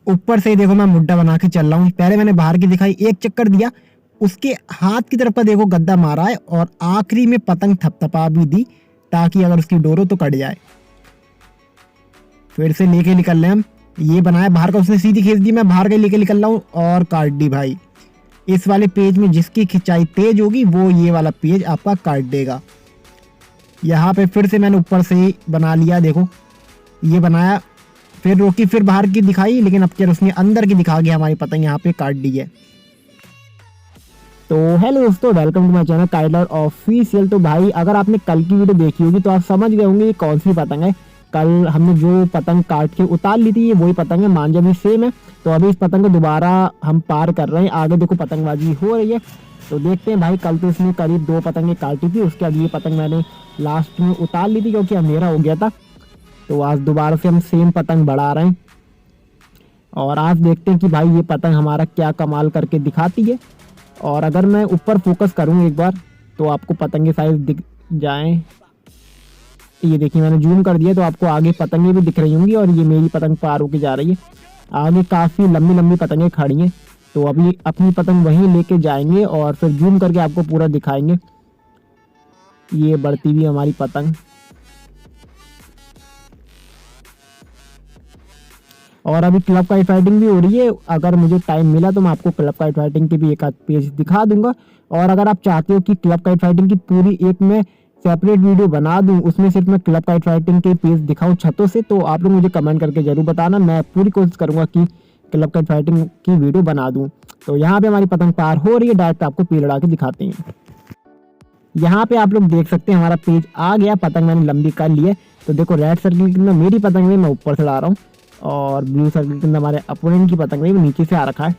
ऊपर से देखो मैं मुड्डा बना के चल रहा हूँ। पहले मैंने बाहर की दिखाई, एक चक्कर दिया, उसके हाथ की तरफ का देखो गद्दा मारा है और आखिरी में पतंग थपथपा भी दी ताकि अगर उसकी डोर हो तो कट जाए। फिर से लेके निकल रहे हम। ये बनाया बाहर का, उसने सीधी खींच दी, मैं बाहर का लेके निकल रहा हूँ और काट दी भाई। इस वाले पेज में जिसकी खिंचाई तेज होगी वो ये वाला पेज आपका काट देगा। यहाँ पे फिर से मैंने ऊपर से ही बना लिया, देखो ये बनाया, फिर रोकी, फिर बाहर की दिखाई, लेकिन अब क्या उसने अंदर की दिखा के हमारी पतंग यहाँ पे काट दी है। तो हेलो दोस्तों, welcome to my channel Kyler official. तो भाई अगर आपने कल की वीडियो देखी होगी तो आप समझ गए होंगे ये कौन सी पतंग है। कल हमने जो पतंग काट के उतार ली थी ये वही पतंग है, मांझा भी सेम है। तो अभी इस पतंग को दोबारा हम पार कर रहे हैं, आगे देखो पतंगबाजी हो रही है। तो देखते हैं भाई, कल तो इसने करीब 2 पतंगें काटी थी, उसके बाद ये पतंग मैंने लास्ट में उतार ली थी क्योंकि अंधेरा हो गया था। तो आज दोबारा से हम सेम पतंग बढ़ा रहे हैं और आज देखते हैं कि भाई ये पतंग हमारा क्या कमाल करके दिखाती है। और अगर मैं ऊपर फोकस करूं एक बार तो आपको पतंगे साइज दिख जाएं। ये देखिए मैंने जूम कर दिया तो आपको आगे पतंगे भी दिख रही होंगी और ये मेरी पतंग पार होके जा रही है। आगे काफ़ी लंबी लंबी पतंगे खड़ी हैं, तो अभी अपनी पतंग वहीं लेके जाएंगे और फिर जूम करके आपको पूरा दिखाएंगे। ये बढ़ती हुई हमारी पतंग, और अभी क्लब काइट फाइटिंग भी हो रही है। अगर मुझे टाइम मिला तो मैं आपको क्लब काइट फाइटिंग की भी एक आध पेज दिखा दूंगा। और अगर आप चाहते हो कि क्लब काइट फाइटिंग की पूरी एक मैं सेपरेट वीडियो बना दूं, उसमें सिर्फ मैं क्लब काइट फाइटिंग के पेज दिखाऊं छतों से, तो आप लोग मुझे कमेंट करके जरूर बताना। मैं पूरी कोशिश करूंगा कि क्लब काइट फाइटिंग की वीडियो बना दूँ। तो यहाँ पे हमारी पतंग पार हो रही है, डायरेक्ट आपको पेड़ लड़ा के दिखाते हैं। यहाँ पे आप लोग देख सकते हैं हमारा पेज आ गया, पतंग मैंने लंबी कर ली है। तो देखो रेड सर्किल के अंदर मेरी पतंग में मैं ऊपर से ला रहा हूँ और ब्लू सर्किल के अंदर हमारे अपोनेंट की पतंग में नीचे से आ रखा है।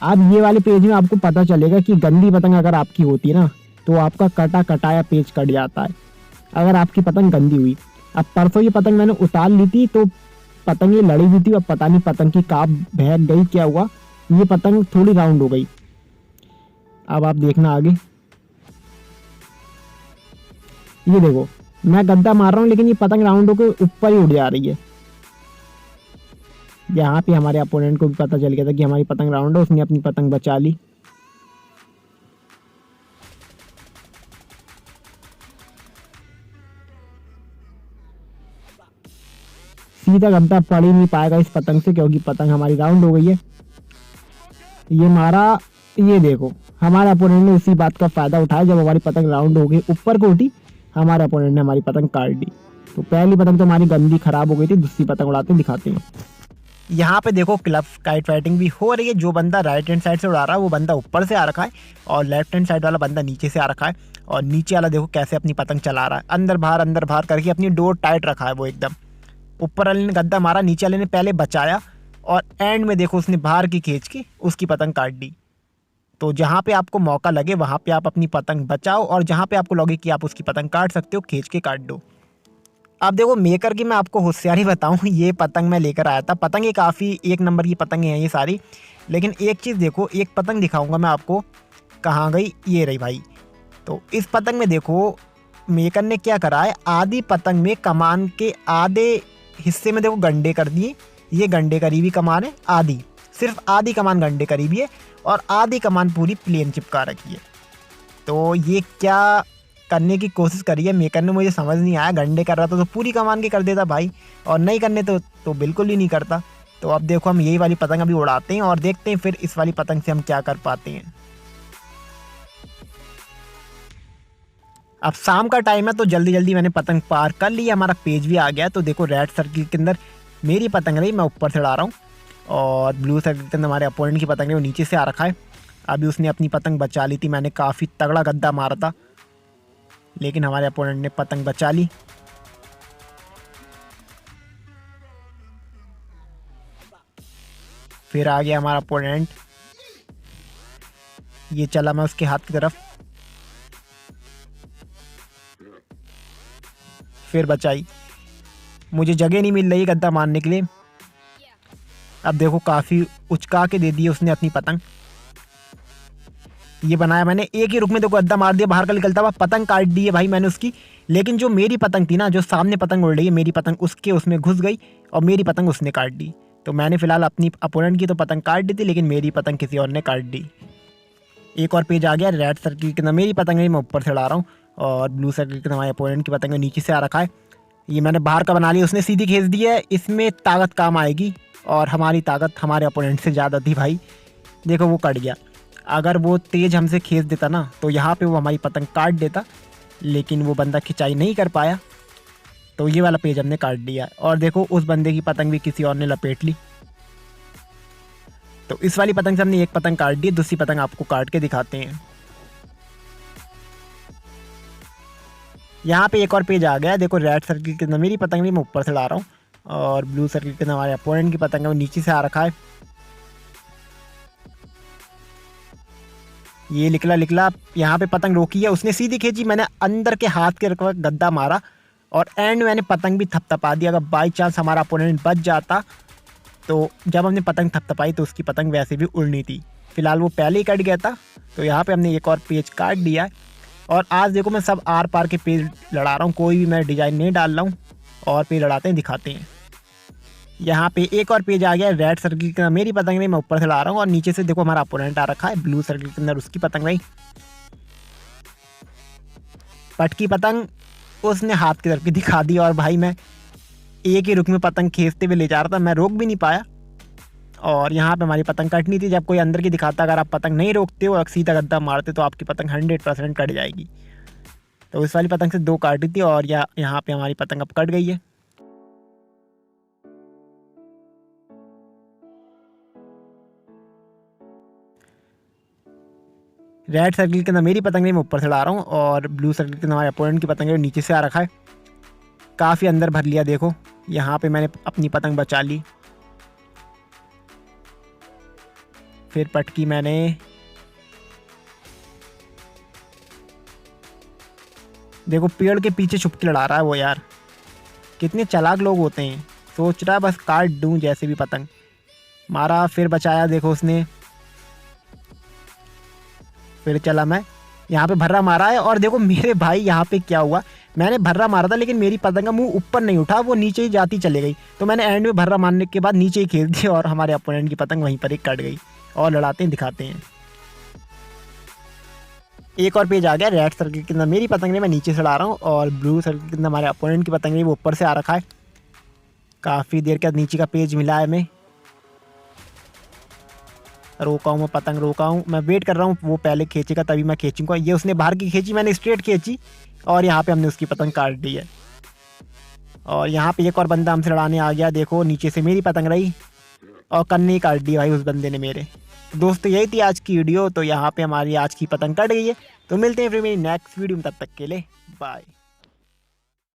अब ये वाले पेज में आपको पता चलेगा कि गंदी पतंग अगर आपकी होती है ना तो आपका कटा कटाया पेज कट जाता है अगर आपकी पतंग गंदी हुई। अब परसों ये पतंग मैंने उतार ली थी तो पतंग ये लड़ी हुई थी, अब पता नहीं पतंग की काप बहक गई क्या हुआ, ये पतंग थोड़ी राउंड हो गई। अब आप देखना आगे, ये देखो मैं गद्दा मार रहा हूँ लेकिन ये पतंग राउंड होकर ऊपर ही उड़ जा रही है। यहाँ पे हमारे अपोनेंट को भी पता चल गया था कि हमारी पतंग राउंड है, उसने अपनी पतंग बचा ली। सीधा गद्दा पड़ ही नहीं पाएगा इस पतंग से क्योंकि पतंग हमारी राउंड हो गई है। ये मारा, ये देखो हमारे अपोनेंट ने इसी बात का फायदा उठाया, जब हमारी पतंग राउंड हो गई ऊपर को उठी, हमारे अपोनेंट ने हमारी पतंग काट दी। तो पहली पतंग तो हमारी गंदी खराब हो गई थी, दूसरी पतंग उड़ाते दिखाते हैं। यहाँ पे देखो क्लब काइट फाइटिंग भी हो रही है। जो बंदा राइट हैंड साइड से उड़ा रहा है वो बंदा ऊपर से आ रखा है और लेफ्ट हैंड साइड वाला बंदा नीचे से आ रखा है। और नीचे वाला देखो कैसे अपनी पतंग चला रहा है, अंदर बाहर करके अपनी डोर टाइट रखा है वो एकदम। ऊपर वाले ने गद्दा मारा, नीचे वाले ने पहले बचाया और एंड में देखो उसने बाहर की खींच के उसकी पतंग काट दी। तो जहाँ पे आपको मौका लगे वहाँ पे आप अपनी पतंग बचाओ और जहाँ पे आपको लगे कि आप उसकी पतंग काट सकते हो खींच के काट दो। अब देखो मेकर की मैं आपको होशियारी बताऊं, ये पतंग मैं लेकर आया था। पतंग ये काफ़ी एक नंबर की पतंगें हैं ये सारी, लेकिन एक चीज़ देखो, एक पतंग दिखाऊंगा मैं आपको, कहाँ गई, ये रही भाई। तो इस पतंग में देखो मेकर ने क्या करा है, आधी पतंग में कमान के आधे हिस्से में देखो गंडे कर दिए। ये गंडे करीबी कमान है, आधी, सिर्फ आधी कमान गंडे करीबी है और आधी कमान पूरी प्लेन चिपका रखी है। तो ये क्या करने की कोशिश करी है मेकर ने, मुझे समझ नहीं आया। गंडे कर रहा था तो पूरी कमान के कर देता भाई, और नहीं करने तो बिल्कुल ही नहीं करता। तो अब देखो हम यही वाली पतंग अभी उड़ाते हैं और देखते हैं फिर इस वाली पतंग से हम क्या कर पाते हैं। अब शाम का टाइम है तो जल्दी जल्दी मैंने पतंग पार कर ली, हमारा पेज भी आ गया। तो देखो रेड सर्किल के अंदर मेरी पतंग रही, मैं ऊपर से उड़ा रहा हूँ, और ब्लू सर्किल के अंदर हमारे अपोनेंट की पतंग है वो नीचे से आ रखा है। अभी उसने अपनी पतंग बचा ली थी, मैंने काफ़ी तगड़ा गद्दा मारा था लेकिन हमारे अपोनेंट ने पतंग बचा ली। फिर आ गया हमारा अपोनेंट, ये चला मैं उसके हाथ की तरफ, फिर बचाई, मुझे जगह नहीं मिल रही गद्दा मारने के लिए। अब देखो काफ़ी उचका के दे दी उसने अपनी पतंग। ये बनाया मैंने एक ही रुक में, देखो गद्दा मार दिया, बाहर का निकलता हुआ पतंग काट दी है भाई मैंने उसकी। लेकिन जो मेरी पतंग थी ना, जो सामने पतंग उड़ रही है मेरी पतंग, उसके उसमें घुस गई और मेरी पतंग उसने काट दी। तो मैंने फ़िलहाल अपनी अपोनेंट की तो पतंग काट दी थी, लेकिन मेरी पतंग किसी और ने काट दी। एक और पेज आ गया रेड सर्किल के अंदर, मेरी पतंग है मैं ऊपर से उड़ा रहा हूँ और ब्लू सर्किल के अंदर हमारे अपोनेंट की पतंग नीचे से आ रखा है। ये मैंने बाहर का बना लिया, उसने सीधी खींच दी है। इसमें ताकत काम आएगी और हमारी ताकत हमारे अपोनेंट से ज़्यादा थी भाई। देखो वो कट गया। अगर वो तेज़ हमसे खींच देता ना तो यहाँ पे वो हमारी पतंग काट देता, लेकिन वो बंदा खिंचाई नहीं कर पाया, तो ये वाला पेज हमने काट दिया। और देखो उस बंदे की पतंग भी किसी और ने लपेट ली। तो इस वाली पतंग से हमने एक पतंग काट दी, दूसरी पतंग आपको काट के दिखाते हैं। यहाँ पे एक और पेज आ गया। देखो रेड सर्किल के अंदर मेरी पतंग भी मैं ऊपर से ला रहा हूँ और ब्लू सर्किल के अंदर हमारे अपोनेंट की पतंग है वो नीचे से आ रखा है। ये निकला यहाँ पे पतंग रोकी है, उसने सीधी खींची, मैंने अंदर के हाथ के रखवा गद्दा मारा और एंड में मैंने पतंग भी थपथपा दी। अगर बाई चांस हमारा अपोनेंट बच जाता तो जब हमने पतंग थपथपाई तो उसकी पतंग वैसे भी उड़नी थी। फिलहाल वो पहले ही कट गया था, तो यहाँ पे हमने एक और पेज काट दिया है। और आज देखो मैं सब आर पार के पेज लड़ा रहा हूँ, कोई भी मैं डिज़ाइन नहीं डाल रहा हूँ। और पेज लड़ाते हैं दिखाते हैं। यहाँ पे एक और पेज आ गया रेड सर्किल के अंदर मेरी पतंग नहीं मैं ऊपर से ला रहा हूँ और नीचे से देखो हमारा अपोनेंट आ रखा है ब्लू सर्किल के अंदर, उसकी पतंग नहीं। पटकी पतंग उसने हाथ की तरफ की दिखा दी और भाई मैं एक ही रुख में पतंग खींचते हुए ले जा रहा था, मैं रोक भी नहीं पाया। और यहाँ पे हमारी पतंग कटनी थी, जब कोई अंदर की दिखाता अगर आप पतंग नहीं रोकते हो और सीधा गद्दा मारते तो आपकी पतंग 100% कट जाएगी। तो इस वाली पतंग से 2 काटी थी और यहाँ पे हमारी पतंग अब कट गई है। रेड सर्किल के अंदर मेरी पतंग मैं ऊपर से ला रहा हूँ और ब्लू सर्किल के अंदर हमारे अपोनेंट की पतंग नीचे से आ रखा है। काफ़ी अंदर भर लिया। देखो यहाँ पे मैंने अपनी पतंग बचा ली। फिर पटकी मैंने देखो पेड़ के पीछे छुप के लड़ा रहा है वो, यार कितने चालाक लोग होते हैं। सोच रहा है बस काट दूं जैसे भी पतंग मारा, फिर बचाया। देखो उसने फिर चला मैं यहाँ पे भर्रा मारा है और देखो मेरे भाई यहाँ पे क्या हुआ, मैंने भर्रा मारा था लेकिन मेरी पतंग का मुंह ऊपर नहीं उठा, वो नीचे ही जाती चले गई। तो मैंने एंड में भर्रा मारने के बाद नीचे ही खींच दी और हमारे अपोनेंट की पतंग वहीं पर ही कट गई। और लड़ाते हैं दिखाते हैं। एक और पेज आ गया रेड सर्किल के अंदर मेरी पतंग मैं नीचे से ला रहा हूँ और ब्लू सर्किल के अंदर हमारे अपोनेंट की पतंग वो ऊपर से आ रखा है। काफ़ी देर के बाद नीचे का पेज मिला है। मैं रोका हूँ, मैं पतंग रोका हूँ, मैं वेट कर रहा हूँ वो पहले खींचेगा तभी मैं खींचूंगा। ये उसने बाहर की खींची, मैंने स्ट्रेट खींची और यहाँ पे हमने उसकी पतंग काट दी है। और यहाँ पे एक और बंदा हमसे लड़ाने आ गया। देखो नीचे से मेरी पतंग रही और कन्नी काट दी भाई उस बंदे ने मेरे। दोस्तों यही थी आज की वीडियो। तो यहाँ पे हमारी आज की पतंग कट गई है। तो मिलते हैं फिर मेरी नेक्स्ट वीडियो में, तब तक के लिए बाय।